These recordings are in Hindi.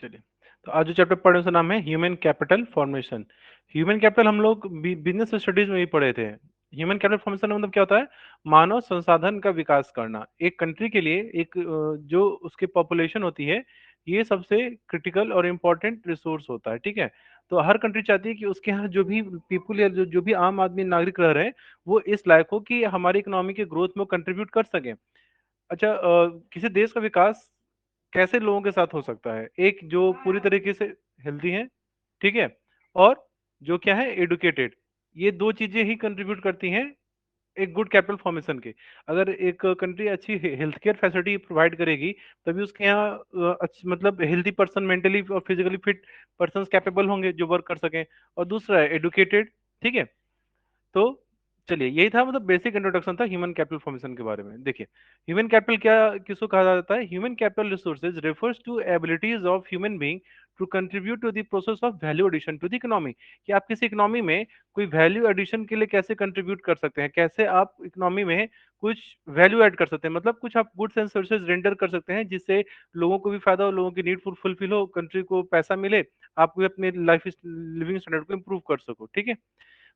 चलिए, तो आज जो चैप्टर पढ़ने उसका नाम है human capital formation. Human capital हम लोग बिजनेस स्टडीज में ही पढ़े थे। ह्यूमन कैपिटल फॉर्मेशन मतलब क्या होता है? मानव संसाधन का विकास करना एक कंट्री के लिए। एक जो उसकी पॉपुलेशन होती है, ये सबसे क्रिटिकल और इम्पोर्टेंट रिसोर्स होता है, ठीक है। तो हर कंट्री चाहती है कि उसके यहाँ जो भी पीपुल या जो भी आम आदमी नागरिक रह रहे हैं, वो इस लायक हो कि हमारी इकोनॉमी के ग्रोथ में कंट्रीब्यूट कर सके। अच्छा, किसी देश का विकास कैसे लोगों के साथ हो सकता है? एक जो पूरी तरीके से हेल्दी है, ठीक है, और जो क्या है, एडुकेटेड। ये दो चीजें ही कंट्रीब्यूट करती हैं एक गुड कैपिटल फॉर्मेशन के। अगर एक कंट्री अच्छी हेल्थ केयर फैसिलिटी प्रोवाइड करेगी, तभी उसके यहाँ मतलब हेल्दी पर्सन, मेंटली और फिजिकली फिट पर्सन कैपेबल होंगे जो वर्क कर सकें। और दूसरा है एडुकेटेड, ठीक है। तो चलिए, यही था मतलब बेसिक इंट्रोडक्शन था ह्यूमन कैपिटल फॉर्मेशन के बारे में। देखिए, ह्यूमन कैपिटल क्या किसको कहा जाता है? Human capital resources refers to abilities of human being to contribute to the process of value addition to the economy. कि आप किसी इकोनॉमी में कोई वैल्यू एडिशन के लिए कैसे कंट्रीब्यूट कर सकते हैं, कैसे आप इकोनॉमी में कुछ वैल्यू ऐड कर सकते हैं, मतलब कुछ आप गुड्स एंड सर्विसेज रेंडर कर सकते हैं जिससे लोगों को भी फायदा हो, लोगों की नीड फुलफिल हो, कंट्री को पैसा मिले, आप भी अपने लाइफ लिविंग स्टैंडर्ड को इम्प्रूव कर सको, ठीक है।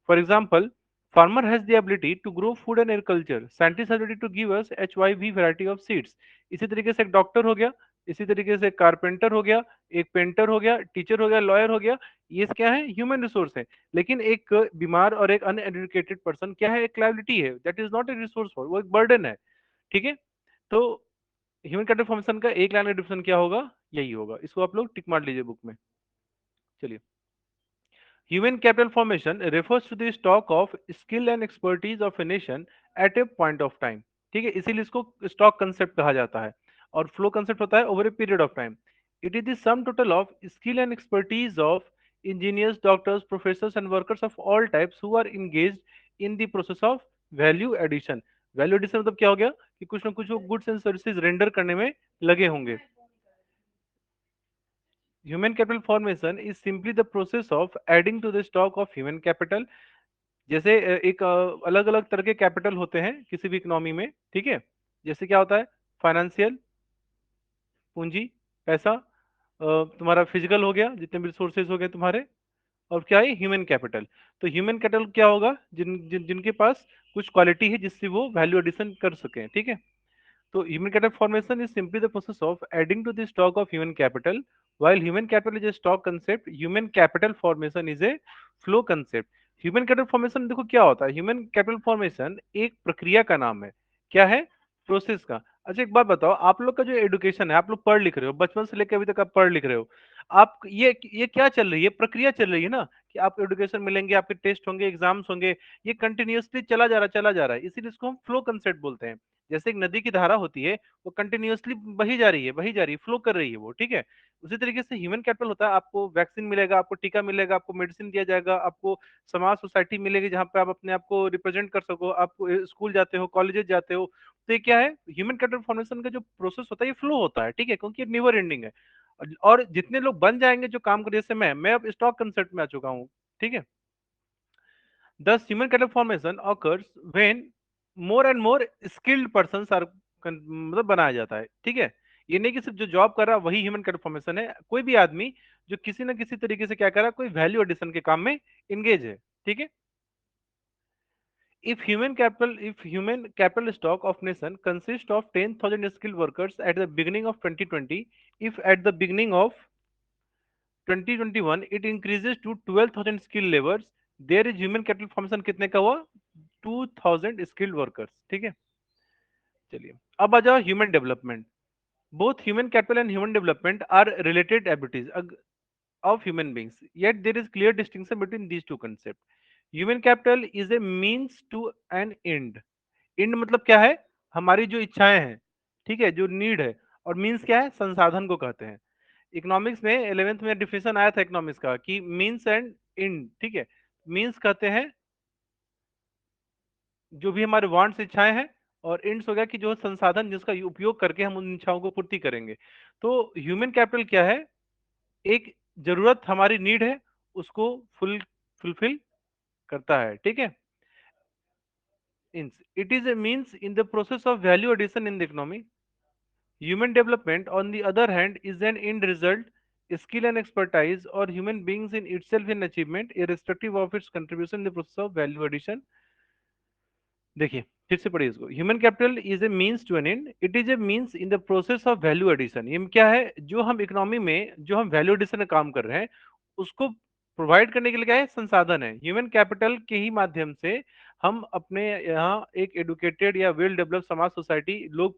For example, farmer has the ability to grow food and agriculture. Scientists have the ability to give us HYV variety of seeds. इसी तरीके से एक डॉक्टर हो गया, इसी तरीके से कारपेंटर हो गया, एक पेंटर हो गया, टीचर हो गया, लॉयर हो गया। ये क्या है? ह्यूमन रिसोर्स है। लेकिन एक बीमार और एक अनएडुकेटेड पर्सन क्या है? एक लाइबिलिटी है। That is not a resource for, वो एक बर्डन है, ठीक है। तो ह्यूमन कैपिटल फंक्शन का एक लाइन का डिफिनेशन क्या होगा? यही होगा। इसको आप लोग टिक मार लीजिए बुक में। चलिए, Human capital formation refers to the stock of skill and expertise of a nation at a point of time। ठीक है, इसीलिए इसको स्टॉक कंसेप्ट कहा जाता है। और फ्लो कंसेप्ट होता है over a period of time. It is the sum total of skill and expertise of engineers, doctors, professors and workers of all types who are engaged in the process of value addition. Value addition मतलब क्या हो गया? कि कुछ ना कुछ वो गुड्स एंड सर्विसेज रेंडर करने में लगे होंगे। Human capital formation is simply the process of adding to the stock of human capital. जैसे एक अलग अलग तरह के कैपिटल होते हैं किसी भी इकोनॉमी में, ठीक है। जैसे क्या होता है? फाइनेंशियल, पूंजी, पैसा। तुम्हारा फिजिकल हो गया, जितने भी रिसोर्सेज हो गए तुम्हारे। और क्या है? Human capital. तो ह्यूमन कैपिटल क्या होगा? जिनके पास कुछ क्वालिटी है जिससे वो वैल्यू एडिशन कर सकें, ठीक है। तो human capital formation is simply the process of adding to the stock of human capital. While human capital is a stock concept, human capital formation is a flow concept. Human capital formation देखो क्या होता है। ह्यूमन कैपिटल फॉर्मेशन एक प्रक्रिया का नाम है। क्या है? प्रोसेस का। अच्छा, एक बात बताओ, आप लोग का जो एजुकेशन है, आप लोग पढ़ लिख रहे हो, बचपन से लेकर अभी तक आप पढ़ लिख रहे हो। आप ये क्या चल रही है? प्रक्रिया चल रही है ना, कि आपको एजुकेशन मिलेंगे, आपके टेस्ट होंगे, एग्जाम्स होंगे। ये कंटिन्यूअसली चला जा रहा, चला जा रहा है, इसीलिए इसको हम फ्लो कंसेप्ट बोलते हैं। जैसे एक नदी की धारा होती है, वो कंटिन्यूअसली बही जा रही है, बही जा रही है, फ्लो कर रही है वो, ठीक है। उसी तरीके से ह्यूमन कैपिटल होता है। आपको वैक्सीन मिलेगा, आपको टीका मिलेगा, आपको मेडिसिन दिया जाएगा, आपको समाज सोसाइटी मिलेगी जहाँ पे आप अपने आप को रिप्रेजेंट कर सको, आप स्कूल जाते हो, कॉलेजेस जाते हो। तो ये क्या है? ह्यूमन कैपिटल फॉर्मेशन का जो प्रोसेस होता है, ये फ्लो होता है, ठीक है, क्योंकि ये नेवर एंडिंग है। और जितने लोग बन जाएंगे जो काम कर, जैसे मैं अब स्टॉक कंसेप्ट में आ चुका हूँ, ठीक है। Thus, human capital formation occurs when more and more skilled persons are मतलब बनाया जाता है, ठीक है। ये नहीं कि सिर्फ जो जॉब कर रहा है वही ह्यूमन कैपिटल फॉर्मेशन है। कोई भी आदमी जो किसी ना किसी तरीके से क्या कर रहा है, कोई वैल्यू एडिशन के काम में इंगेज है, ठीक है। If human capital stock of nation consists of 10,000 skilled workers at the beginning of 2020, if at the beginning of 2021 it increases to 12,000 skilled laborers, there is human capital formation कितने का हुआ? 2,000 skilled workers, ठीक है। चलिए, अब आ जाओ human development. Both human capital and human development are related abilities of human beings, yet there is clear distinction between these two concepts. Human capital is a means to an end. End मतलब क्या है? हमारी जो इच्छाएं हैं, ठीक है, जो नीड है। और मीन्स क्या है? संसाधन को कहते हैं। इकोनॉमिक्स में 11th में डिफिनेशन आया था इकोनॉमिक्स का कि मीन्स एंड एंड, ठीक है। मीन्स कहते हैं जो भी हमारे वांट्स इच्छाएं हैं, और एंड्स हो गया कि जो संसाधन जिसका उपयोग करके हम उन इच्छाओं को पूर्ति करेंगे। तो ह्यूमन कैपिटल क्या है? एक जरूरत, हमारी नीड है, उसको फुलफिल करता है, ठीक है। It is a means in the process of value addition in the economy. Human development, on the other hand, is an end result skill and expertise or human beings in itself in achievement irrespective of its contribution in the process of value addition. देखिए, फिर से पढ़िए इसको। Human capital is a means to an end, it is a means in the process of value addition. ये क्या है, जो हम इकोनॉमी में जो हम वैल्यू एडिशन में काम कर रहे हैं उसको प्रोवाइड करने के लिए क्या है, संसाधन है। ह्यूमन कैपिटल के ही माध्यम से हम अपने यहाँ एक एडुकेटेड या वेल डेवलप समाज सोसाइटी लोग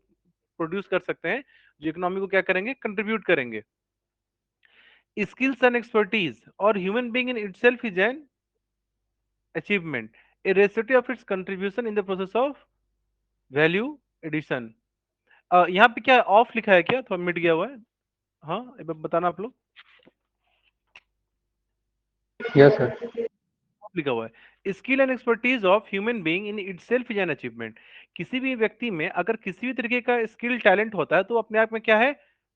प्रोड्यूस कर सकते हैं, जो इकोनॉमी को क्या करेंगे, कंट्रीब्यूट करेंगे। स्किल्स एंड एक्सपर्टीज और human being in itself is an achievement irrespective of its contribution in the process of value addition. यहाँ पे क्या ऑफ लिखा है, क्या थोड़ा मिट गया हुआ है? हाँ, एक बार बताना आप लोग। Yes sir. ऑफ लिखा हुआ है, skill and expertise of human being in itself is an achievement. किसी भी व्यक्ति में अगर किसी भी तरीके का स्किल टैलेंट होता है तो अपने आप में क्या है,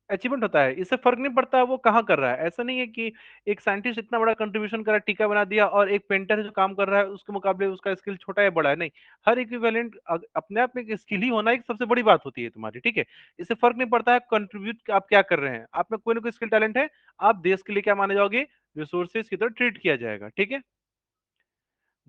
अचीवमेंट होता है। इससे फर्क नहीं पड़ता है वो कहाँ कर रहा है। ऐसा नहीं है कि एक साइंटिस्ट इतना बड़ा कंट्रीब्यूशन कर रहा है, टीका बना दिया, और एक पेंटर है जो काम कर रहा है उसके मुकाबले उसका स्किल छोटा है बड़ा है। नहीं, हर इक्विवेलेंट अपने आप में एक स्किल ही होना एक सबसे बड़ी बात होती है तुम्हारी, ठीक है। इससे फर्क नहीं पड़ता है कंट्रीब्यूट आप क्या कर रहे हैं, आप में कोई ना कोई स्किल टैलेंट है, आप देश के लिए क्या माने जाओगे, रिसोर्सेज की तरह ट्रीट किया जाएगा, ठीक है।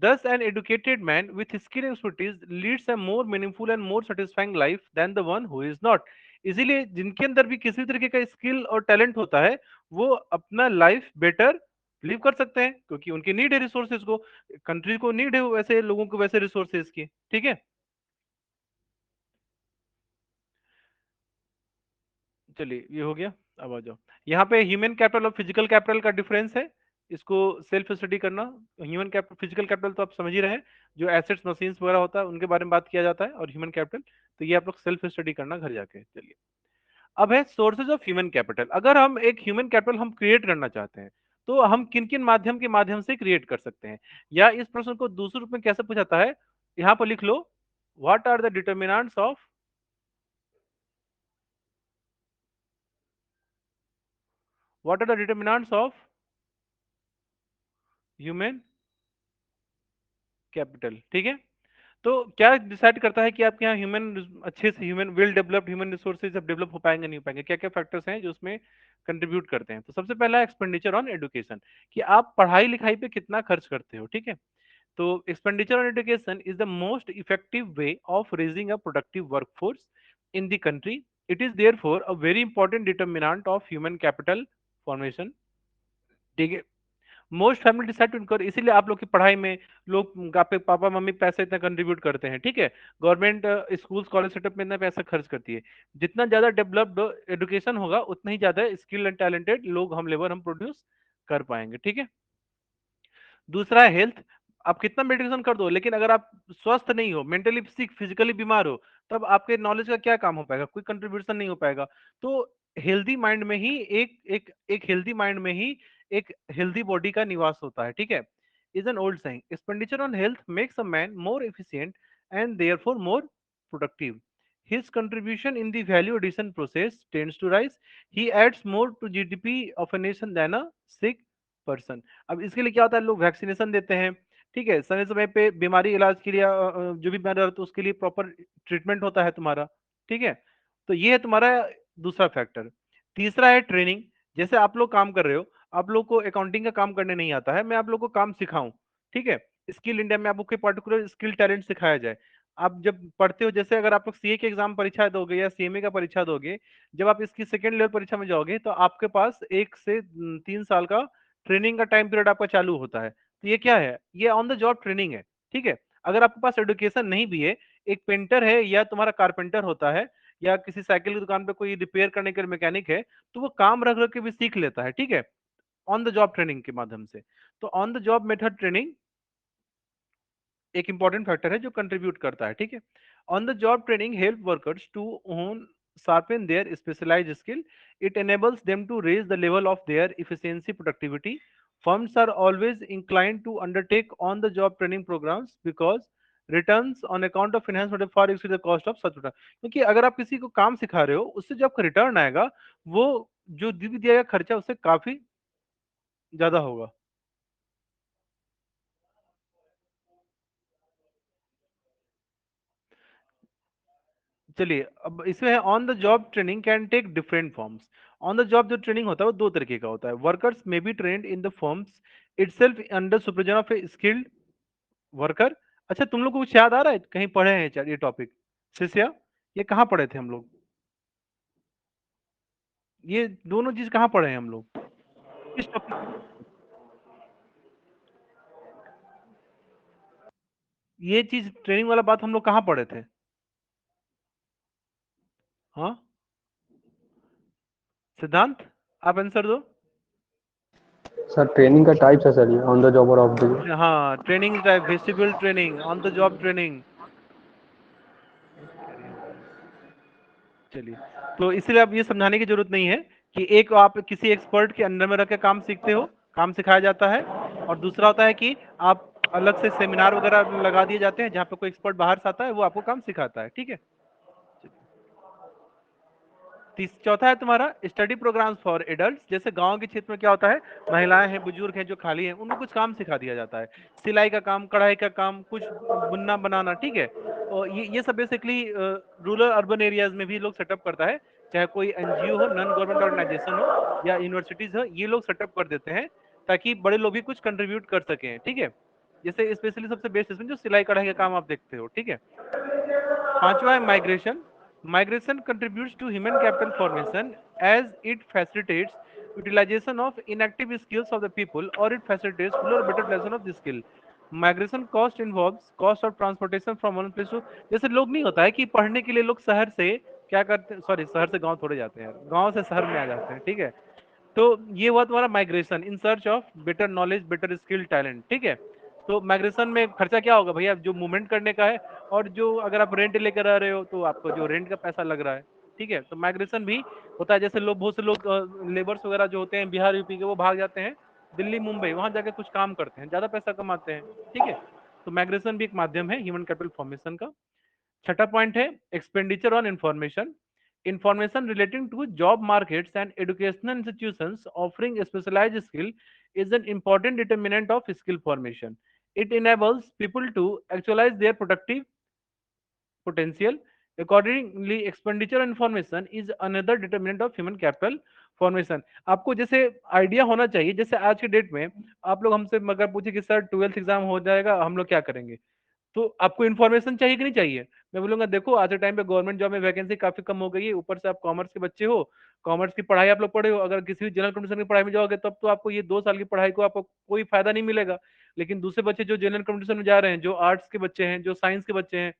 Thus, an educated man with skill and expertise leads a more meaningful and more satisfying life than the one who is not. इसीलिए जिनके अंदर भी किसी भी तरीके का स्किल और टैलेंट होता है वो अपना लाइफ बेटर लिव कर सकते हैं, क्योंकि उनकी नीड है रिसोर्सेज को, कंट्री को नीड है वैसे लोगों को वैसे रिसोर्सेज की, ठीक है। चलिए ये हो गया। अब आ जाओ, यहाँ पे ह्यूमन कैपिटल और फिजिकल कैपिटल का डिफरेंस है, इसको सेल्फ स्टडी करना। ह्यूमन कैपिटल, फिजिकल कैपिटल तो आप समझ ही रहे हैं, जो एसेट्स मशीन्स वगैरह होता है उनके बारे में बात किया जाता है, और ह्यूमन कैपिटल तो ये आप लोग सेल्फ स्टडी करना घर जाके। चलिए, अब है सोर्सेज ऑफ ह्यूमन कैपिटल। अगर हम एक ह्यूमन कैपिटल हम क्रिएट करना चाहते हैं तो हम किन किन माध्यम के माध्यम से क्रिएट कर सकते हैं, या इस प्रश्न को दूसरे रूप में कैसे पूछाता है, यहाँ पर लिख लो, what are the determinants of, what are the determinants of human capital, ठीक है। तो क्या डिसाइड करता है कि आपके यहाँ ह्यूमन अच्छे से human well developed human resources जब डेवलप हो पाएंगे नहीं हो पाएंगे, क्या क्या फैक्टर्स हैं जो उसमें कंट्रीब्यूट करते हैं। तो सबसे पहला एक्सपेंडिचर ऑन एजुकेशन, कि आप पढ़ाई लिखाई पे कितना खर्च करते हो, ठीक है। तो expenditure on education is the most effective way of raising a productive workforce in the country. It is therefore a very important determinant of human capital formation, ठीक है। मोस्ट फैमिली डिसाइड टू इनकर, इसीलिए आप लोग की पढ़ाई में लोग, आपके पापा मम्मी पैसे इतना कंट्रीब्यूट करते हैं, ठीक है। गवर्नमेंट स्कूल्स कॉलेज सेटअप में इतना पैसा खर्च करती है। जितना ज्यादा डेवलप्ड एजुकेशन होगा उतना ही ज्यादा स्किल एंड टैलेंटेड लोग हम लेबर हम प्रोड्यूस कर पाएंगे, ठीक है। दूसरा है हेल्थ। आप कितना मेडिटेशन कर दो, लेकिन अगर आप स्वस्थ नहीं हो, मेंटली सिक, फिजिकली बीमार हो, तब आपके नॉलेज का क्या काम हो पाएगा, कोई कंट्रीब्यूशन नहीं हो पाएगा। तो हेल्दी माइंड में ही एक हेल्दी माइंड में ही एक हेल्दी बॉडी का निवास होता है, ठीक है। Is an old saying, expenditure on health makes a man more efficient and therefore more productive. His contribution in the value addition process tends to rise. He adds more to GDP of a nation than a sick person. अब इसके लिए क्या होता है, लोग वैक्सीनेशन देते हैं, ठीक है, समय समय पे बीमारी इलाज के लिए जो भी बीमारी रहता है उसके लिए प्रॉपर ट्रीटमेंट होता है तुम्हारा, ठीक है। तो ये है तुम्हारा दूसरा फैक्टर। तीसरा है ट्रेनिंग। जैसे आप लोग काम कर रहे हो, आप लोग को अकाउंटिंग का काम करने नहीं आता है, मैं आप लोग को काम सिखाऊं, ठीक है। स्किल इंडिया में आपको कोई पर्टिकुलर स्किल टैलेंट सिखाया जाए। आप जब पढ़ते हो, जैसे अगर आप लोग सीए के एग्जाम परीक्षा दोगे या सीएमए का परीक्षा दोगे, जब आप इसकी सेकेंड लेवल परीक्षा में जाओगे तो आपके पास 1 से 3 साल का ट्रेनिंग का टाइम पीरियड आपका चालू होता है। तो ये क्या है, ये ऑन द जॉब ट्रेनिंग है, ठीक है। अगर आपके पास एडुकेशन नहीं भी है, एक पेंटर है या तुम्हारा कारपेंटर होता है, या किसी साइकिल की दुकान पे कोई रिपेयर करने के मैकेनिक है, तो वो काम रख रख के भी सीख लेता है, ठीक है, ऑन द जॉब ट्रेनिंग के माध्यम से। तो on the job method training एक इंपॉर्टेंट फैक्टर है जो कंट्रीब्यूट करता है, ठीक है। On the job training help workers to own sharpen their specialized skill. It enables them to raise the level of their efficiency productivity. Firms are always inclined to undertake on the job training programs because returns on account of enhancement far exceed the cost of such program. क्योंकि अगर आप किसी को काम सिखा रहे हो उससे जो आपका रिटर्न आएगा वो जो दिया गया खर्चा उससे काफी ज्यादा होगा। चलिए, अब इसमें है on the job training can take different forms. On the job जो ट्रेनिंग होता है वो दो तरीके का होता है। Workers may be trained in the firms itself under supervision of a skilled worker. अच्छा, तुम लोग को कुछ याद आ रहा है, कहीं पढ़े हैं ये टॉपिक शिष्या? ये कहाँ पढ़े थे हम लोग? ये दोनों चीज कहाँ पढ़े हैं हम लोग, किस टॉपिक? ये चीज ट्रेनिंग वाला बात हम लोग कहाँ पढ़े थे? हाँ, सिद्धांत, आप आंसर दो। सर ट्रेनिंग का टाइप्स है सर, ये ऑन द जॉब और ऑफ द जॉब। हाँ, training type, visible training, on the job training. चलिए, तो इसलिए अब ये समझाने की जरूरत नहीं है कि एक आप किसी एक्सपर्ट के अंडर में रख के काम सीखते हो, काम सिखाया जाता है, और दूसरा होता है कि आप अलग से सेमिनार वगैरह लगा दिए जाते हैं जहाँ पे कोई एक्सपर्ट बाहर से आता है, वो आपको काम सिखाता है। ठीक है, चौथा है तुम्हारा स्टडी प्रोग्राम्स फॉर एडल्ट। जैसे गांव के क्षेत्र में क्या होता है, महिलाएं हैं, बुजुर्ग हैं जो खाली हैं, उनको कुछ काम सिखा दिया जाता है, सिलाई का काम, कढ़ाई का काम, कुछ बुनना बनाना। ठीक है, और ये सब बेसिकली रूरल अर्बन एरियाज में भी लोग सेटअप करता है, चाहे कोई एनजीओ हो, नॉन गवर्नमेंट ऑर्गेनाइजेशन हो, या यूनिवर्सिटीज हो, ये लोग सेटअप कर देते हैं ताकि बड़े लोग भी कुछ कंट्रीब्यूट कर सकें। ठीक है, जैसे स्पेशली सबसे बेस्ट इसमें जो सिलाई कढ़ाई का काम आप देखते हो। ठीक है, पांचवा है migration. Migration contributes to human capital formation as it facilitates utilization of inactive skills of the people, or it facilitates fuller or better utilization of the skill. Migration cost involves cost of transportation from one place to. जैसे लोग नहीं होता है कि पढ़ने के लिए लोग शहर से क्या करते हैं, सॉरी शहर से गांव थोड़े जाते हैं, गांव से शहर में आ जाते हैं। ठीक है, तो ये हुआ तुम्हारा migration in search of better knowledge, better skill, talent. ठीक है, तो माइग्रेशन में खर्चा क्या होगा भैया, जो मूवमेंट करने का है, और जो अगर आप रेंट लेकर रह रहे हो तो आपको जो रेंट का पैसा लग रहा है। ठीक है, तो माइग्रेशन भी होता है। जैसे लोग, बहुत से लोग लेबर्स वगैरह जो होते हैं बिहार यूपी के, वो भाग जाते हैं दिल्ली मुंबई, वहां जाके कुछ काम करते हैं, ज्यादा पैसा कमाते हैं। ठीक है, तो माइग्रेशन भी एक माध्यम है ह्यूमन कैपिटल फॉर्मेशन का। छठा पॉइंट है expenditure on information. Information relating to job markets and educational institutions offering specialized skill is an important determinant of skill formation. It enables people to actualize their productive potential. Accordingly, expenditure on information is another determinant of human capital formation. आपको जैसे आइडिया होना चाहिए, जैसे आज के डेट में आप लोग हमसे अगर पूछे कि सर 12th एग्जाम हो जाएगा, हम लोग क्या करेंगे, तो आपको इन्फॉर्मेशन चाहिए कि नहीं चाहिए? मैं बोलूंगा देखो आज के टाइम पे गवर्नमेंट जॉब में वैकेंसी काफी कम हो गई है, ऊपर से आप कॉमर्स के बच्चे हो, कॉमर्स की पढ़ाई आप लोग पढ़े हो, अगर किसी भी जनरल कंडीशन की पढ़ाई में जाओगे तब तो आपको ये 2 साल की पढ़ाई को आपको कोई फायदा नहीं मिलेगा। लेकिन दूसरे बच्चे जो जनरल कंडीशन में जा रहे हैं, जो आर्ट्स के बच्चे हैं, जो साइंस के बच्चे हैं,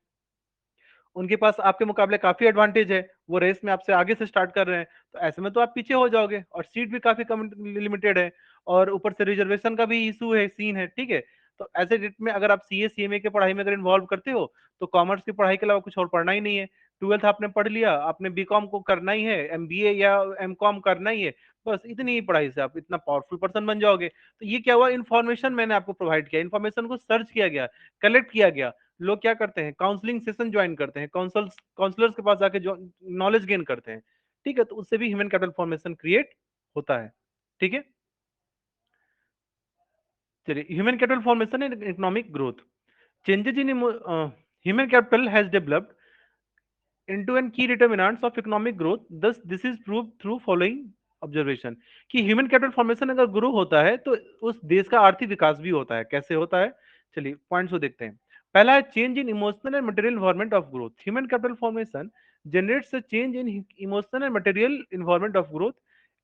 उनके पास आपके मुकाबले काफी एडवांटेज है, वो रेस में आपसे आगे से स्टार्ट कर रहे हैं, तो ऐसे में तो आप पीछे हो जाओगे, और सीट भी काफी कम लिमिटेड है, और ऊपर से रिजर्वेशन का भी इशू है, सीन है। ठीक है, तो ऐसे डेट में अगर आप सीए सीएमए की पढ़ाई में अगर इन्वॉल्व करते हो, तो कॉमर्स की पढ़ाई के अलावा कुछ और पढ़ना ही नहीं है। 12th आपने पढ़ लिया, आपने बीकॉम को करना ही है, एमबीए या एमकॉम करना ही है, बस इतनी ही पढ़ाई से आप इतना पावरफुल पर्सन बन जाओगे। तो ये क्या हुआ, इन्फॉर्मेशन मैंने आपको प्रोवाइड किया, इन्फॉर्मेशन को सर्च किया गया, कलेक्ट किया गया। लोग क्या करते हैं, काउंसलिंग सेशन ज्वाइन करते हैं, काउंसलर्स के पास जाके जो नॉलेज गेन करते हैं। ठीक है, तो उससे भी ह्यूमन कैपिटल फॉर्मेशन क्रिएट होता है। ठीक है, चलिए, human capital formation and economic growth. Changes in human capital has developed into and key determinants of economic growth, thus this is proved through following observation, कि ह्यूमन कैपिटल फॉर्मेशन अगर ग्रो होता है तो उस देश का आर्थिक विकास भी होता है। कैसे होता है, चलिए पॉइंट्स को देखते हैं। पहला है change in emotional and material environment of growth. Human capital formation generates a change in emotional and material environment of growth.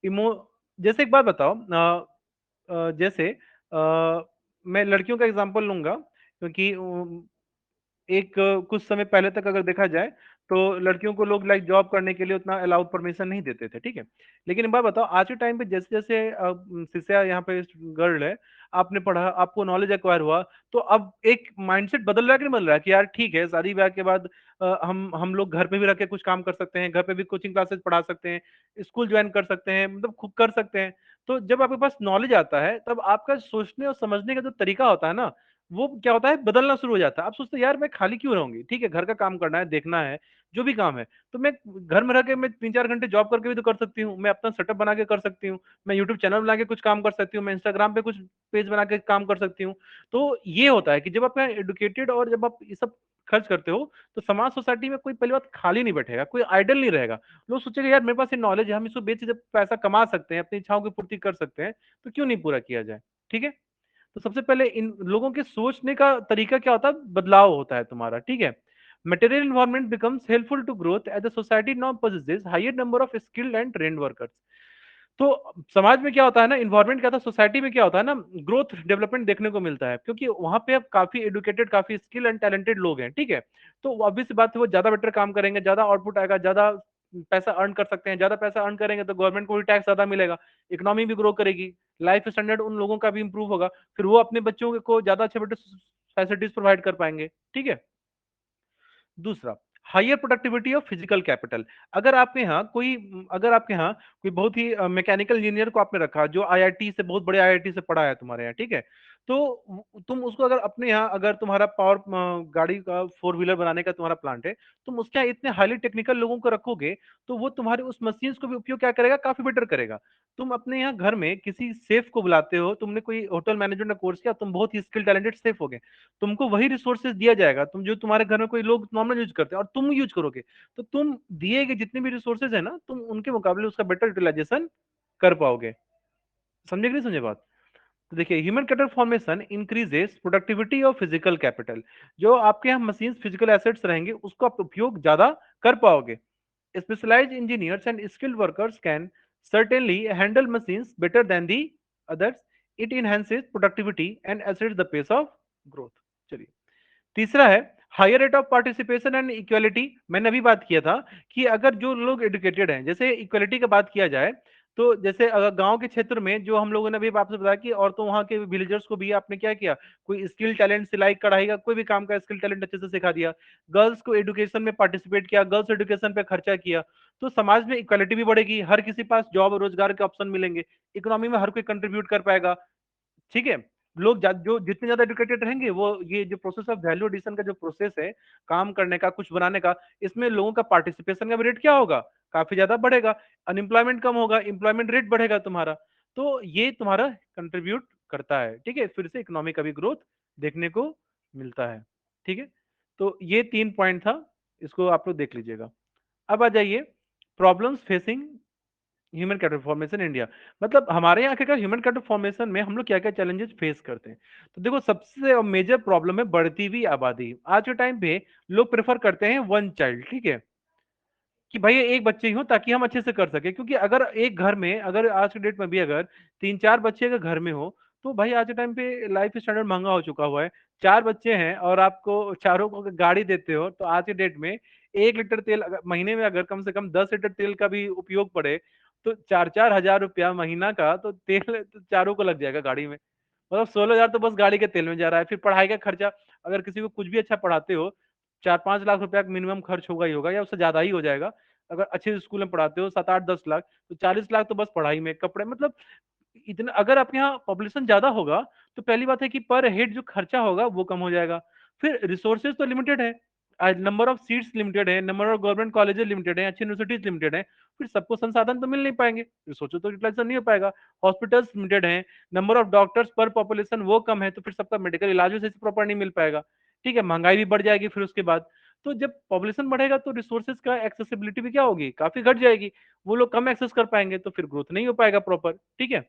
इमो जैसे एक बात बताओ, जैसे मैं लड़कियों का एग्जांपल लूंगा, क्योंकि एक कुछ समय पहले तक अगर देखा जाए तो लड़कियों को लोग लाइक जॉब करने के लिए उतना अलाउड परमिशन नहीं देते थे। ठीक है, लेकिन एक बात बताओ, आज के टाइम पे जैसे जैसे शिष्या यहाँ पे गर्ल है, आपने पढ़ा, आपको नॉलेज एक्वायर हुआ, तो अब एक माइंडसेट बदल रहा है कि नहीं बदल रहा है, कि यार ठीक है, शादी ब्याह के बाद हम लोग घर पे भी रह के कुछ काम कर सकते हैं, घर पे भी कोचिंग क्लासेस पढ़ा सकते हैं, स्कूल ज्वाइन कर सकते हैं, मतलब खुद कर सकते हैं। तो जब आपके पास नॉलेज आता है, तब आपका सोचने और समझने का जो तरीका होता है ना, वो क्या होता है, बदलना शुरू हो जाता है। आप सोचते हैं यार मैं खाली क्यों रहूंगी, ठीक है, घर का काम करना है, देखना है, जो भी काम है, तो मैं घर में रह के मैं 3-4 घंटे जॉब करके भी तो कर सकती हूँ, मैं अपना सेटअप बना के कर सकती हूँ, मैं यूट्यूब चैनल बना के कुछ काम कर सकती हूँ, मैं इंस्टाग्राम पे कुछ पेज बना के काम कर सकती हूँ। तो ये होता है कि जब आप एडुकेटेड और जब आप ये सब खर्च करते हो तो समाज सोसाइटी में कोई पहली बात खाली नहीं बैठेगा, कोई आइडल नहीं रहेगा। लोग सोचेगा यार मेरे पास ये नॉलेज है, हम इसको बेच के जब पैसा कमा सकते हैं, अपनी इच्छाओं की पूर्ति कर सकते हैं, तो क्यों नहीं पूरा किया जाए। ठीक है, तो सबसे पहले इन लोगों के सोचने का तरीका क्या होता है, बदलाव होता है तुम्हारा। ठीक है, material environment becomes helpful to growth as the society now possesses higher number of skilled and trained workers। तो समाज में क्या होता है ना, इन्वायरमेंट क्या था, सोसाइटी में क्या होता है ना, ग्रोथ डेवलपमेंट देखने को मिलता है, क्योंकि वहां पे अब काफी एडुकेटेड, काफी स्किल एंड टैलेंटेड लोग हैं। ठीक है, तो ऑब्वियस सी बात है वो ज्यादा बेटर काम करेंगे, ज्यादा आउटपुट आएगा, ज्यादा पैसा अर्न कर सकते हैं, ज्यादा पैसा अर्न करेंगे तो गवर्नमेंट को भी टैक्स ज्यादा मिलेगा, इकोनॉमी भी ग्रो करेगी, लाइफ स्टैंडर्ड उन लोगों का भी इंप्रूव होगा, फिर वो अपने बच्चों को ज्यादा अच्छे बेटर फैसिलिटीज प्रोवाइड कर पाएंगे। ठीक है, दूसरा, higher productivity of physical capital. अगर आपके यहाँ कोई बहुत ही मैकेनिकल इंजीनियर को आपने रखा जो आईआईटी से, बहुत बड़े आईआईटी से पढ़ा है तुम्हारे यहाँ, ठीक है, तो तुम उसको अगर अपने यहाँ, अगर तुम्हारा पावर गाड़ी का फोर व्हीलर बनाने का तुम्हारा प्लांट है, तुम उसके यहाँ इतने हाईली टेक्निकल लोगों को रखोगे तो वो तुम्हारे उस मशीन को भी उपयोग क्या करेगा, काफी बेटर करेगा। तुम अपने यहाँ घर में किसी सेफ को बुलाते हो, तुमने कोई होटल मैनेजमेंट का कोर्स किया, तुम बहुत ही स्किल टैलेंटेड सेफ हो गए, तुमको वही रिसोर्सेज दिया जाएगा तुम जो तुम्हारे घर में कोई लोग नॉर्मल यूज करते हैं और तुम यूज करोगे, तो तुम दिए गए जितने भी रिसोर्सेज है ना, तुम उनके मुकाबले उसका बेटर यूटिलाइजेशन कर पाओगे। समझे कि नहीं समझे बात। तो देखिए, human capital formation increases productivity of physical capital. जो आपके यहाँ मशीन फिजिकल एसेट्स रहेंगे उसको आप उपयोग ज्यादा कर पाओगे। Specialized engineers and skilled workers can certainly handle machines better than the others। it enhances productivity and accelerates the pace of growth। चलिए, तीसरा है higher rate of participation and equality. मैंने अभी बात किया था कि अगर जो लोग एडुकेटेड हैं, जैसे इक्वालिटी का बात किया जाए, तो जैसे अगर गांव के क्षेत्र में जो हम लोगों ने भी आपसे बताया कि औरतों, वहां के विलेजर्स को भी आपने क्या किया, कोई स्किल टैलेंट, सिलाई कढ़ाई का कोई भी काम का स्किल टैलेंट अच्छे से सिखा दिया, गर्ल्स को एडुकेशन में पार्टिसिपेट किया, गर्ल्स एडुकेशन पे खर्चा किया, तो समाज में इक्वालिटी भी बढ़ेगी, हर किसी पास जॉब रोजगार के ऑप्शन मिलेंगे, इकोनॉमी में हर कोई कंट्रीब्यूट कर पाएगा। ठीक है, लोग जो जितने ज्यादा एडुकेटेड रहेंगे, वो ये जो प्रोसेस ऑफ वैल्यू एडिशन का जो प्रोसेस है, काम करने का, कुछ बनाने का, इसमें लोगों का पार्टिसिपेशन का रेट क्या होगा, काफी ज्यादा बढ़ेगा, अनएम्प्लॉयमेंट कम होगा, एम्प्लॉयमेंट रेट बढ़ेगा तुम्हारा, तो ये तुम्हारा कंट्रीब्यूट करता है। ठीक है, फिर से इकोनॉमी का भी ग्रोथ देखने को मिलता है। ठीक है, तो ये 3 पॉइंट था, इसको आप लोग देख लीजिएगा। अब आ जाइए problems facing human capital formation India. मतलब हमारे यहाँ के ह्यूमन कैपिटल फॉर्मेशन में हम लोग क्या क्या चैलेंजेस फेस करते हैं। तो देखो, सबसे मेजर प्रॉब्लम है बढ़ती हुई आबादी। आज के टाइम पे लोग प्रेफर करते हैं वन चाइल्ड। ठीक है, कि भाई एक बच्चे ही हो ताकि हम अच्छे से कर सके, क्योंकि अगर एक घर में, अगर आज के डेट में भी अगर 3-4 बच्चे अगर घर में हो, तो भाई आज के टाइम पे लाइफ स्टैंडर्ड महंगा हो चुका हुआ है। 4 बच्चे हैं और आपको चारों को अगर गाड़ी देते हो, तो आज के डेट में 1 लीटर तेल अगर महीने में, अगर कम से कम 10 लीटर तेल का भी उपयोग पड़े, तो 4-4 हजार रुपया महीना का तो तेल तो चारों को लग जाएगा गाड़ी में। मतलब 16 हजार तो बस गाड़ी के तेल में जा रहा है। फिर पढ़ाई का खर्चा, अगर किसी को कुछ भी अच्छा पढ़ाते हो, 4-5 लाख रुपया मिनिमम खर्च होगा ही होगा, या उससे ज्यादा ही हो जाएगा। अगर अच्छे स्कूल में पढ़ाते हो 7-8-10 लाख, तो 40 लाख तो बस पढ़ाई में, कपड़े, मतलब इतना। अगर आपके यहाँ पॉपुलेशन ज्यादा होगा, तो पहली बात है कि पर हेड जो खर्चा होगा वो कम हो जाएगा। फिर रिसोर्सेज तो लिमिटेड है, नंबर ऑफ सीट्स लिमिटेड है, number of government colleges limited है, अच्छी यूनिवर्सिटीज लिमिटेड है, फिर सबको संसाधन तो मिल नहीं पाएंगे, रिसोर्सेज तो यूटिलाइजेशन नहीं हो पाएगा। हॉस्पिटल्स लिमिटेड है, नंबर ऑफ डॉक्टर्स पर पॉपुलेशन वो कम है, तो फिर सबका मेडिकल इलाज भी प्रॉपर नहीं मिल पाएगा। ठीक है, महंगाई भी बढ़ जाएगी फिर उसके बाद। तो जब पॉपुलेशन बढ़ेगा तो रिसोर्सेज का एक्सेसिबिलिटी भी क्या होगी, काफी घट जाएगी, वो लोग कम एक्सेस कर पाएंगे, तो फिर ग्रोथ नहीं हो पाएगा प्रॉपर। ठीक है,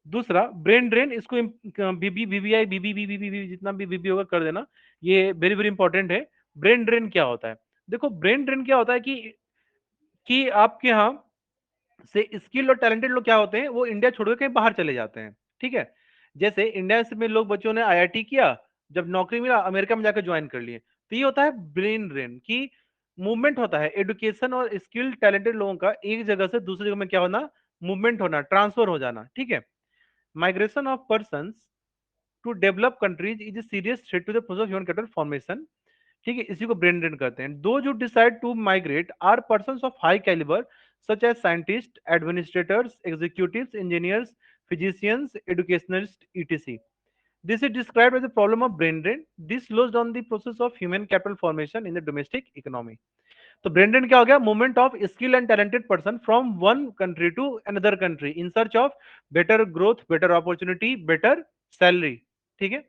दूसरा ब्रेन ड्रेन, इसको बीबी बीबीआई बीबी बीबी बीबी जितना भी बीबी होगा कर देना, ये वेरी वेरी इंपॉर्टेंट है। ब्रेन ड्रेन क्या होता है, देखो ब्रेन ड्रेन क्या होता है कि आपके यहाँ से स्किल्ड और टैलेंटेड लोग क्या होते हैं, वो इंडिया छोड़कर कहीं बाहर चले जाते हैं। ठीक है, जैसे इंडिया से में लोग, बच्चों ने आईआईटी किया, जब नौकरी मिला अमेरिका में जाकर ज्वाइन कर लिए, तो ये होता है ब्रेन ड्रेन की मूवमेंट होता है। एडुकेशन और स्किल्ड टैलेंटेड लोगों का एक जगह से दूसरी जगह में क्या होना, मूवमेंट होना, ट्रांसफर हो जाना। ठीक है, migration of person to develop countries is serious threat to the process of human capital formation. ठीक है, इसी को ब्रेन ड्रेन कहते हैं। Those who decide to migrate are person of high calibre such as scientist, administrators, executives, engineers, physicians, educationalist, etc। This is described as a problem of brain drain. This slows down the process of human capital formation in the domestic economy। तो ब्रेन ड्रेन क्या हो गया, movement of skill and talented person from one country to another country in search of better growth, better opportunity, better salary. ठीक है,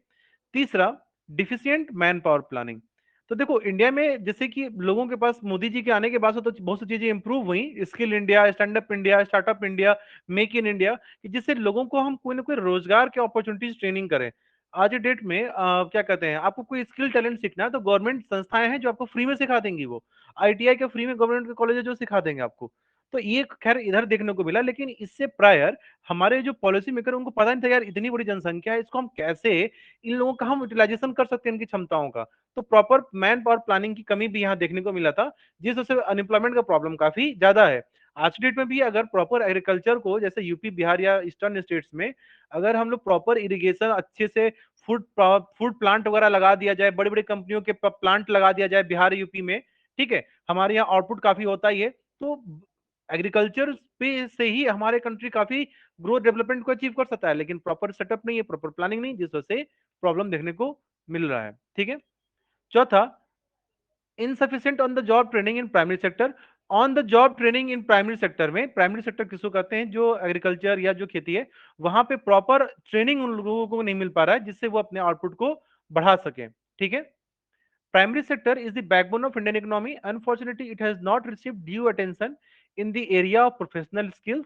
तीसरा डिफिशियंट मैन पावर प्लानिंग। तो देखो इंडिया में जैसे कि लोगों के पास मोदी जी के आने के बाद से तो बहुत सी चीजें इंप्रूव हुई, skill India, stand up India, startup India, make in India, जिससे लोगों को हम कोई ना कोई रोजगार के अपॉर्चुनिटीज ट्रेनिंग करें। आज के डेट में क्या कहते हैं, आपको कोई स्किल टैलेंट सीखना है तो गवर्नमेंट संस्थाएं हैं जो आपको फ्री में सिखा देंगी, वो आईटीआई के फ्री में गवर्नमेंट के कॉलेज है जो सिखा देंगे आपको। तो ये खैर इधर देखने को मिला, लेकिन इससे प्रायर हमारे जो पॉलिसी मेकर उनको पता नहीं था यार इतनी बड़ी जनसंख्या है, इसको हम कैसे, इन लोगों का हम यूटिलाइजेशन कर सकते हैं इनकी क्षमताओं का। तो प्रॉपर मैन पावर प्लानिंग की कमी भी यहाँ देखने को मिला था, जिस वजह से अनएम्प्लॉयमेंट का प्रॉब्लम काफी ज्यादा है। आज की डेट में भी अगर प्रॉपर एग्रीकल्चर को, जैसे यूपी बिहार या ईस्टर्न स्टेट्स में, अगर हम लोग प्रॉपर इरिगेशन अच्छे से, फूड फूड प्लांट वगैरह लगा दिया जाए, बड़ी बड़ी कंपनियों के प्लांट लगा दिया जाए बिहार यूपी में, ठीक है, हमारे यहाँ आउटपुट काफी होता ही है। तो एग्रीकल्चर पे से ही हमारे कंट्री काफी ग्रोथ डेवलपमेंट को अचीव कर सकता है, लेकिन प्रॉपर सेटअप नहीं है, प्रॉपर प्लानिंग नहीं, जिस वजह से प्रॉब्लम देखने को मिल रहा है। ठीक है। चौथा, insufficient on the job training in primary sector. On the job training in primary sector में, प्राइमरी सेक्टर किसको कहते हैं, जो एग्रीकल्चर या जो खेती है, वहां पे प्रॉपर ट्रेनिंग उन लोगों को नहीं मिल पा रहा है जिससे वो अपने आउटपुट को बढ़ा सके। ठीक है। Primary sector is the backbone of Indian economy. Unfortunately, it has not received due attention in the area of professional skills.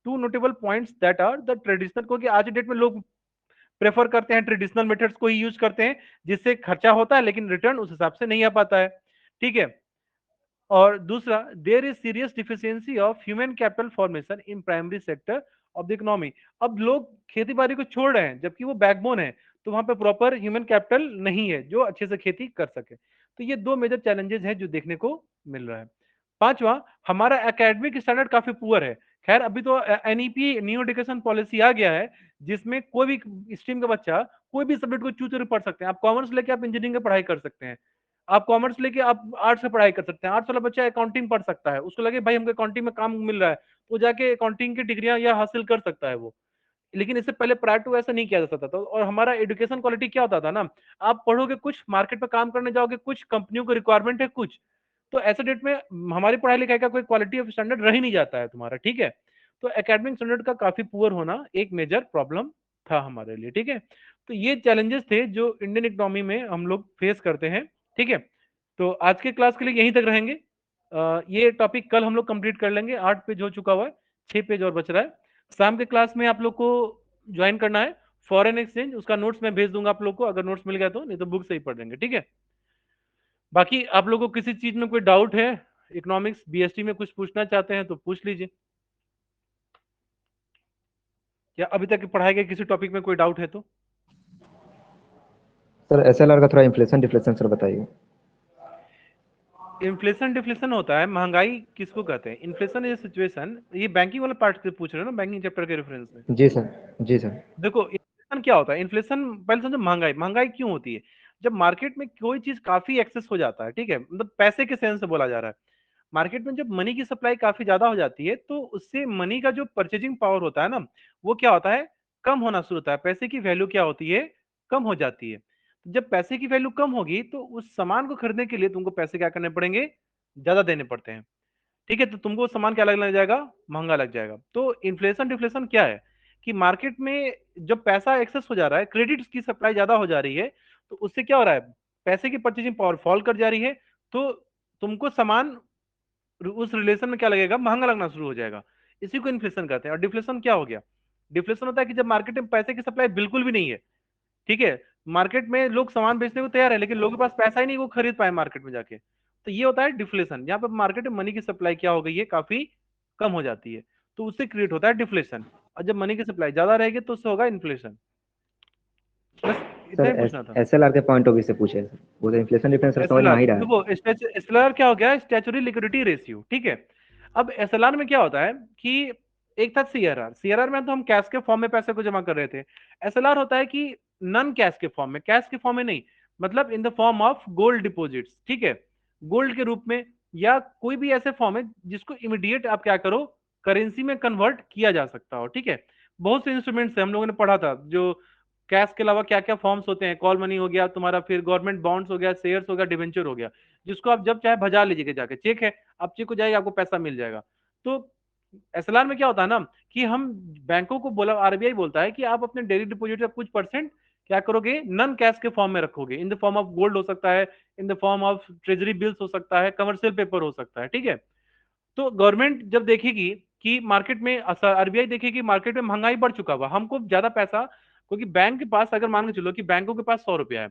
Two notable points that are the traditional, क्योंकि आज डेट में लोग प्रेफर करते हैं ट्रेडिशनल मेथड्स को ही यूज करते हैं, जिससे खर्चा होता है लेकिन रिटर्न उस हिसाब से नहीं आ पाता है। ठीक है। और दूसरा, there is serious deficiency of human capital formation in primary sector of the economy. अब लोग खेती बाड़ी को छोड़ रहे हैं जबकि वो बैकबोन है, तो वहां पे प्रॉपर ह्यूमन कैपिटल नहीं है जो अच्छे से खेती कर सके। तो ये दो मेजर चैलेंजेस हैं जो देखने को मिल रहा है। पांचवा, हमारा एकेडमिक स्टैंडर्ड काफी पुअर है। खैर अभी तो एनईपी, न्यू एजुकेशन पॉलिसी आ गया है, जिसमें कोई भी स्ट्रीम का बच्चा कोई भी सब्जेक्ट को चूज कर पढ़ सकते हैं। आप कॉमर्स लेके आप इंजीनियरिंग की पढ़ाई कर सकते हैं, आप कॉमर्स लेके आप आर्ट्स से पढ़ाई कर सकते हैं। आर्ट्स वाला बच्चा अकाउंटिंग पढ़ सकता है, उसको लगे भाई हमको अकाउंटिंग में काम मिल रहा है, तो जाके अकाउंटिंग की डिग्रियां या हासिल कर सकता है वो। लेकिन इससे पहले प्रायर टू ऐसा नहीं किया जा सकता था। और हमारा एजुकेशन क्वालिटी क्या होता था ना, आप पढ़ोगे कुछ, मार्केट में काम करने जाओगे कुछ, कंपनियों को रिक्वायरमेंट है कुछ, तो ऐसे डेट में हमारी पढ़ाई लिखाई का कोई क्वालिटी ऑफ स्टैंडर्ड रह ही नहीं जाता है तुम्हारा। ठीक है। तो एकेडमिक स्टैंडर्ड का काफी पुअर होना एक मेजर प्रॉब्लम था हमारे लिए। ठीक है। तो ये चैलेंजेस थे जो इंडियन इकोनॉमी में हम लोग फेस करते हैं। ठीक है। तो आज के क्लास के लिए यहीं तक रहेंगे। ये टॉपिक कल हम लोग कंप्लीट कर लेंगे, 8 पेज हो चुका हुआ है, 6 पेज और बच रहा है। शाम के क्लास में आप लोग को ज्वाइन करना है फॉरेन एक्सचेंज, उसका नोट्स मैं भेज दूंगा आप लोग को, अगर नोट्स मिल गया तो, नहीं तो बुक से ही पढ़ लेंगे। ठीक है। बाकी आप लोगों को किसी चीज में कोई डाउट है, इकोनॉमिक्स बीएसटी में कुछ पूछना चाहते हैं तो पूछ लीजिए, या अभी तक की पढ़ाई के किसी टॉपिक में कोई डाउट है तो। सर एसएलआर का थोड़ा इन्फ्लेशन डिफ्लेशन सर बताइए। इन्फ्लेशन डिफ्लेशन होता है, महंगाई किसको कहते हैं, इन्फ्लेशन इज सिचुएशन, ये बैंकिंग वाला पार्ट से पूछ रहे हो ना, बैंकिंग चैप्टर के रेफरेंस में। जी सर। जी सर। देखो इन्फ्लेशन क्या होता है, इन्फ्लेशन पहले समझो, महंगाई, महंगाई क्यों होती है, जब मार्केट में कोई चीज काफी एक्सेस हो जाता है, ठीक है, मतलब पैसे के सेंस से बोला जा रहा है, मार्केट में जब मनी की सप्लाई काफी ज्यादा हो जाती है तो उससे मनी का जो परचेजिंग पावर होता है ना, वो क्या होता है, कम होना शुरू होता है, पैसे की वैल्यू क्या होती है, कम हो जाती है। जब पैसे की वैल्यू कम होगी तो उस सामान को खरीदने के लिए तुमको पैसे क्या करने पड़ेंगे, ज्यादा देने पड़ते हैं। ठीक है। तो तुमको सामान क्या लगने लग जाएगा, महंगा लग जाएगा। तो इन्फ्लेशन डिफ्लेशन क्या है, कि मार्केट में जब पैसा एक्सेस हो जा रहा है, क्रेडिट की सप्लाई ज्यादा हो जा रही है, तो उससे क्या हो रहा है, पैसे की परचेजिंग पावर फॉल कर जा रही है, तो तुमको सामान उस रिलेशन में क्या लगेगा, महंगा लगना शुरू हो जाएगा। इसी को इन्फ्लेशन कहते हैं। और डिफ्लेशन क्या हो गया, डिफ्लेशन होता है कि जब मार्केट में पैसे की सप्लाई बिल्कुल भी नहीं है, ठीक है, मार्केट में लोग सामान बेचने को तैयार है लेकिन लोगों के पास पैसा ही नहीं, वो खरीद पाए मार्केट में जाके, तो ये होता है डिफ्लेशन। यहाँ पे मार्केट में मनी की सप्लाई क्या हो गई है, काफी कम हो जाती है, तो उससे क्रिएट होता है डिफ्लेशन। और जब मनी की सप्लाई ज्यादा रहेगी तो उससे होगा इन्फ्लेशन। बस इतना सर ही पूछना था। एसएलआर के पॉइंट ऑफ व्यू से पूछे सर, वो तो इन्फ्लेशन डिफरेंस सर समझ में आ एसएलआर ही रहा है। देखो, एसएलआर क्या हो गया, स्टैचुरी लिक्विडिटी रेशियो। ठीक है। अब एसएलआर में क्या होता है कि एक था सीआरआर, सीआरआर में तो हम कैश के फॉर्म में पैसे को जमा कर रहे थे। एसएलआर होता है कि नन कैश के फॉर्म में, कैश के फॉर्म में नहीं, मतलब in the form of gold deposits. ठीक है। गोल्ड के रूप में, या कोई भी ऐसे फॉर्म है जिसको इमीडिएट आप क्या करो, करेंसी में कन्वर्ट किया जा सकता हो। ठीक है। बहुत से इंस्ट्रूमेंट्स है, हम लोगों ने पढ़ा था, जो कैश के अलावा क्या क्या फॉर्म्स होते हैं, कॉल मनी हो गया तुम्हारा, फिर गवर्नमेंट बॉन्ड्स हो गया, शेयर्स हो गया, डिवेंचर हो गया, जिसको आप जब चाहे भजा लीजिएगा जाके, चेक है, आप चेक हो जाएगा, आपको पैसा मिल जाएगा। तो एसएलआर में क्या होता है ना, कि हम बैंकों को बोला, आरबीआई बोलता है कि आप अपने डेली डिपॉजिट का कुछ परसेंट क्या करोगे, नन कैश के फॉर्म में रखोगे, in the form of gold हो सकता है, in the form of treasury bills हो सकता है, कमर्शियल पेपर हो सकता है, ठीक है। तो गवर्नमेंट जब देखेगी कि मार्केट में, आरबीआई देखेगी मार्केट में महंगाई बढ़ चुका हुआ, हमको ज्यादा पैसा, क्योंकि बैंक के पास अगर मान के चलो कि बैंकों के पास 100 रुपया है,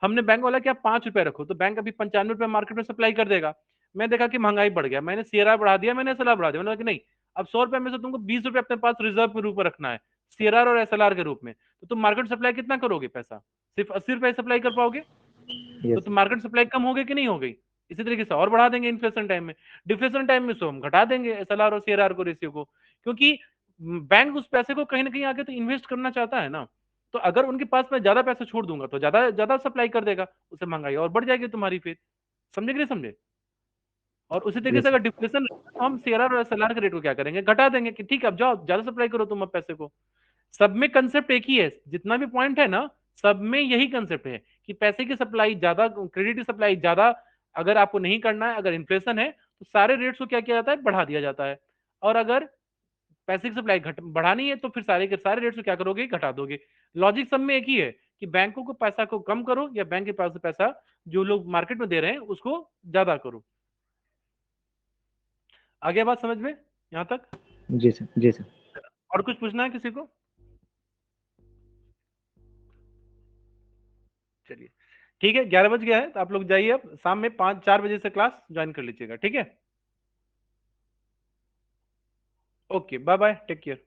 हमने बैंक वाला क्या 5 रुपया रखो, तो बैंक अभी 95 रुपया मार्केट में सप्लाई कर देगा। मैं देखा कि महंगाई बढ़ गया, मैंने सीआरआर बढ़ा दिया, मैंने एसएलआर बढ़ा दिया, मैंने कहा कि नहीं, अब 100 रुपया में से तुमको 20 रुपया अपने पास रिजर्व के रूप में रखना है, सीआरआर और एसएलआर के रूप में। तो तुम मार्केट सप्लाई कितना करोगे पैसा, सिर्फ 80 रुपये सप्लाई कर पाओगे। तो यस। तुम मार्केट सप्लाई कम हो गई कि नहीं हो गई। इसी तरीके से और बढ़ा देंगे इन्फ्लेशन टाइम में, डिफ्लेशन टाइम में सो हम घटा देंगे एसएलआर और सीआरआर को, रेशियो को, क्योंकि बैंक उस पैसे को कहीं ना कहीं आगे तो इन्वेस्ट करना चाहता है ना। तो अगर उनके पास मैं ज्यादा पैसे छोड़ दूंगा तो ज्यादा ज्यादा सप्लाई कर देगा, उससे महंगाई और बढ़ जाएगी तुम्हारी फिर। समझे कि नहीं समझे। और उसी तरीके से यस। अगर डिफ्लेशन, तो हम सीआरआर और एसएलआर के रेट को क्या करेंगे, घटा देंगे कि ठीक है अब जाओ ज्यादा सप्लाई करो तुम अब पैसे को। सब में कंसेप्ट एक ही है, जितना भी पॉइंट है ना, सब में यही कंसेप्ट है कि पैसे की सप्लाई ज्यादा, क्रेडिट की सप्लाई ज्यादा अगर आपको नहीं करना है, अगर इन्फ्लेशन है तो सारे रेट्स को क्या किया जाता है, बढ़ा दिया जाता है। और अगर पैसे की सप्लाई घट बढ़ानी है तो फिर सारे के सारे रेट्स को क्या करोगे, घटा दोगे। लॉजिक सब में एक ही है कि बैंकों को पैसा को कम करो, या बैंक के पास से पैसा जो लोग मार्केट में दे रहे हैं उसको ज्यादा करो। आगे बात समझ में यहां तक। जी सर, जी सर। और कुछ पूछना है किसी को। चलिए ठीक है, 11 बज गया है, तो आप लोग जाइए, अब शाम में 5-4 बजे से क्लास ज्वाइन कर लीजिएगा, ठीक है। Okay, bye bye, take care.